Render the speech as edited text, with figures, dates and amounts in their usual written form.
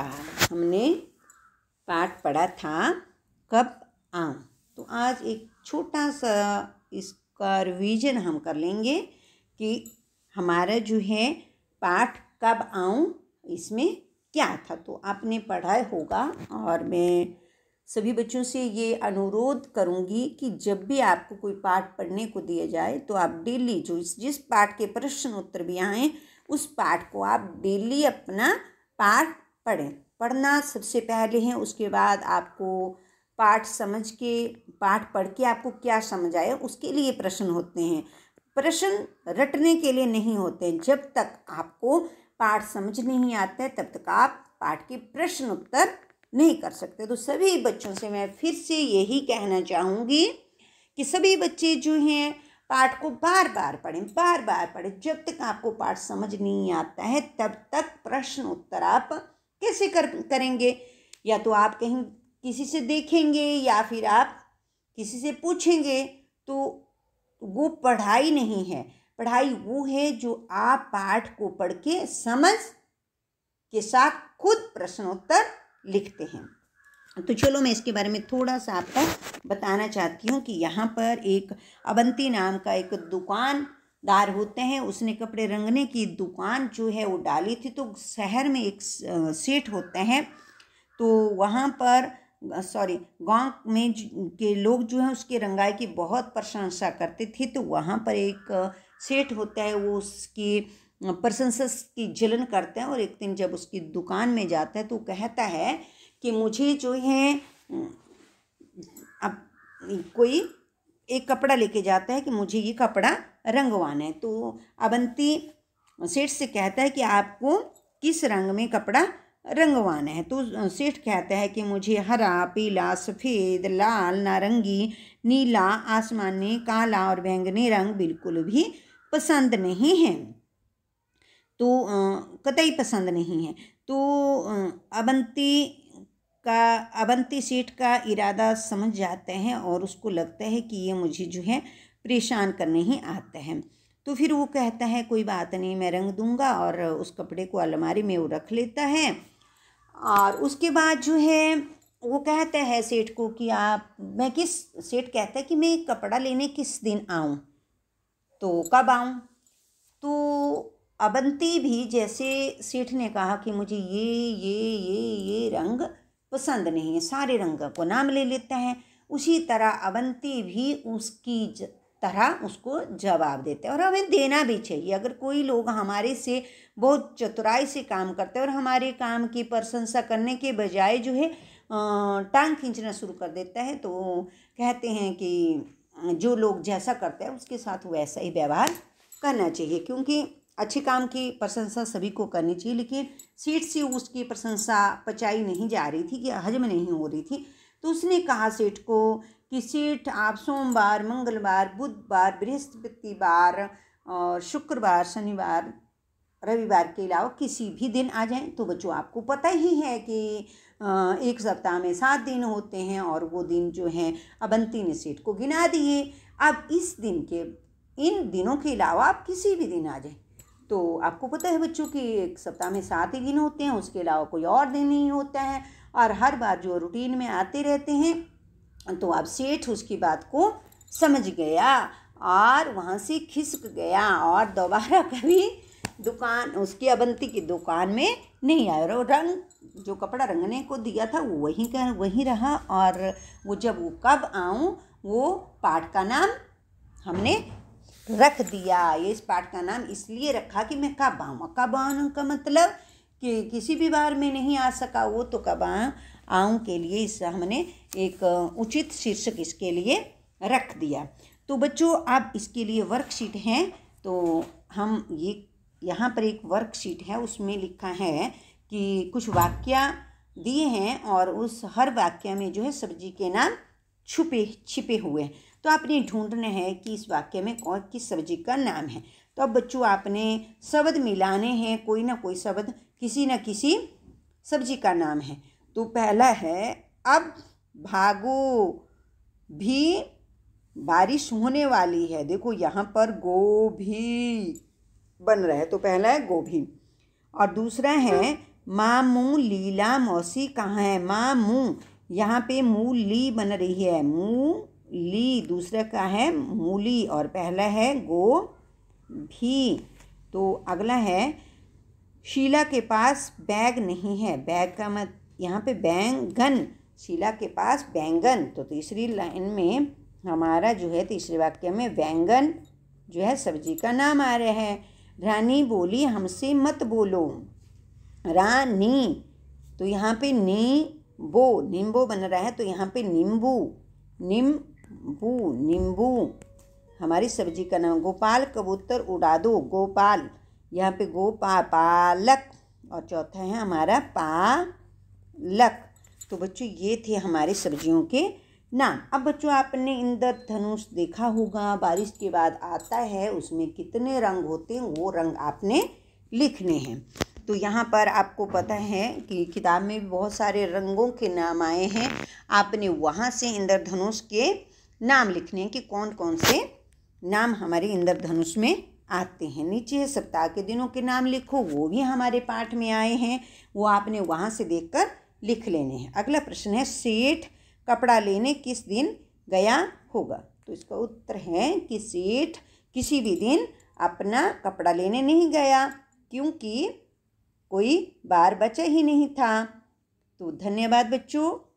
हमने पाठ पढ़ा था कब आऊँ। तो आज एक छोटा सा इसका रिवीजन हम कर लेंगे कि हमारा जो है पाठ कब आऊँ इसमें क्या था। तो आपने पढ़ा होगा और मैं सभी बच्चों से ये अनुरोध करूँगी कि जब भी आपको कोई पाठ पढ़ने को दिया जाए तो आप डेली जो जिस पाठ के प्रश्न उत्तर भी आएँ उस पाठ को आप डेली अपना पाठ पढ़ें। पढ़ना सबसे पहले है, उसके बाद आपको पाठ समझ के पाठ पढ़ के आपको क्या समझ आए उसके लिए प्रश्न होते हैं। प्रश्न रटने के लिए नहीं होते हैं। जब तक आपको पाठ समझ नहीं आता है तब तक आप पाठ के प्रश्न उत्तर नहीं कर सकते। तो सभी बच्चों से मैं फिर से यही कहना चाहूँगी कि सभी बच्चे जो हैं पाठ को बार बार पढ़ें। जब तक आपको पाठ समझ नहीं आता है तब तक प्रश्न उत्तर आप कैसे करेंगे। या तो आप कहीं किसी से देखेंगे या फिर आप किसी से पूछेंगे, तो वो पढ़ाई नहीं है। पढ़ाई वो है जो आप पाठ को पढ़ के समझ के साथ खुद प्रश्न उत्तर लिखते हैं। तो चलो मैं इसके बारे में थोड़ा सा आपको बताना चाहती हूँ कि यहाँ पर एक अवंती नाम का एक दुकानदार होते हैं। उसने कपड़े रंगने की दुकान जो है वो डाली थी। तो शहर में एक सेठ होते हैं, तो वहाँ पर गांव में के लोग जो हैं उसके रंगाई की बहुत प्रशंसा करते थे। तो वहाँ पर एक सेठ होता है, वो उसकी प्रशंसा की जलन करते हैं। और एक दिन जब उसकी दुकान में जाता है तो कहता है कि मुझे जो है अब कोई एक कपड़ा लेके जाता है कि मुझे ये कपड़ा रंगवाना है। तो अवंती सेठ से कहता है कि आपको किस रंग में कपड़ा रंगवाना है। तो सेठ कहता है कि मुझे हरा, पीला, सफ़ेद, लाल, नारंगी, नीला, आसमानी, काला और बैंगनी रंग बिल्कुल भी पसंद नहीं है। तो कतई पसंद नहीं है। तो अवंती सेठ का इरादा समझ जाते हैं और उसको लगता है कि ये मुझे जो है परेशान करने ही आता है। तो फिर वो कहता है कोई बात नहीं, मैं रंग दूंगा, और उस कपड़े को अलमारी में वो रख लेता है। और उसके बाद जो है वो कहता है सेठ को कि सेठ कहता है कि मैं कपड़ा लेने किस दिन आऊँ, तो कब आऊँ। तो अवंती भी जैसे सेठ ने कहा कि मुझे ये रंग पसंद नहीं है, सारे रंग को नाम ले लेता है, उसी तरह अवंती भी उसकी तरह उसको जवाब देते हैं। और हमें देना भी चाहिए। अगर कोई लोग हमारे से बहुत चतुराई से काम करते हैं और हमारे काम की प्रशंसा करने के बजाय जो है टांग खींचना शुरू कर देता है, तो कहते हैं कि जो लोग जैसा करते हैं उसके साथ वैसा ही व्यवहार करना चाहिए। क्योंकि अच्छे काम की प्रशंसा सभी को करनी चाहिए, लेकिन सेठ से उसकी प्रशंसा पचाई नहीं जा रही थी, कि हजम नहीं हो रही थी। तो उसने कहा सेठ को कि सेठ आप सोमवार, मंगलवार, बुधवार, बृहस्पतिवार और शुक्रवार, शनिवार, रविवार के अलावा किसी भी दिन आ जाएं। तो बच्चों आपको पता ही है कि एक सप्ताह में 7 दिन होते हैं, और वो दिन जो हैं अवंती ने सेठ को गिना दिए। अब इन दिनों के अलावा आप किसी भी दिन आ जाएं। तो आपको पता है बच्चों कि एक सप्ताह में 7 ही दिन होते हैं, उसके अलावा कोई और दिन नहीं होता है, और हर बार जो रूटीन में आते रहते हैं। तो अब सेठ उसकी बात को समझ गया और वहाँ से खिसक गया और दोबारा कभी उसकी अवंती की दुकान में नहीं आया। और रंग जो कपड़ा रंगने को दिया था वो वहीं रहा। और वो जब वो कब आऊँ, वो पाठ का नाम हमने रख दिया। ये इस पाठ का नाम इसलिए रखा कि मैं कब आऊँ का मतलब कि किसी भी बार में नहीं आ सका वो, तो कब आऊँ के लिए इस हमने एक उचित शीर्षक इसके लिए रख दिया। तो बच्चों अब इसके लिए वर्कशीट है, तो हम यहाँ पर एक वर्कशीट है, उसमें लिखा है कि कुछ वाक्य दिए हैं और उस हर वाक्य में जो है सब्जी के नाम छिपे हुए हैं। तो आपने ढूंढना है कि इस वाक्य में किस सब्जी का नाम है। तो अब बच्चों आपने शब्द मिलाने हैं, कोई ना कोई शब्द किसी न किसी सब्जी का नाम है। तो पहला है अब भागो भी बारिश होने वाली है। देखो यहाँ पर गोभी बन रहा है, तो पहला है गोभी। और दूसरा है मामू लीला मौसी कहाँ है। मामू, यहाँ पे मूली बन रही है, मूली। दूसरा का है मूली और पहला है गोभी। तो अगला है शीला के पास बैग नहीं है। बैग का मत यहाँ पे बैंगन, शीला के पास बैंगन। तो तीसरी लाइन में हमारा जो है तीसरे वाक्य में बैंगन जो है सब्जी का नाम आ रहा है। रानी बोली हमसे मत बोलो। रानी, तो यहाँ पे नींबू बन रहा है, तो यहाँ पे नींबू नींबू हमारी सब्जी का नाम। गोपाल कबूतर उड़ा दो। गोपाल, यहाँ पे पालक और चौथा है हमारा पालक। तो बच्चों ये थे हमारे सब्जियों के नाम। अब बच्चों आपने इंद्रधनुष देखा होगा, बारिश के बाद आता है, उसमें कितने रंग होते हैं वो रंग आपने लिखने हैं। तो यहाँ पर आपको पता है कि किताब में भी बहुत सारे रंगों के नाम आए हैं, आपने वहाँ से इंद्रधनुष के नाम लिखने हैं कि कौन कौन से नाम हमारे इंद्रधनुष में आते हैं। नीचे है सप्ताह के दिनों के नाम लिखो, वो भी हमारे पाठ में आए हैं, वो आपने वहाँ से देखकर लिख लेने हैं। अगला प्रश्न है सेठ कपड़ा लेने किस दिन गया होगा। तो इसका उत्तर है कि सेठ किसी भी दिन अपना कपड़ा लेने नहीं गया, क्योंकि कोई बार बचा ही नहीं था। तो धन्यवाद बच्चों।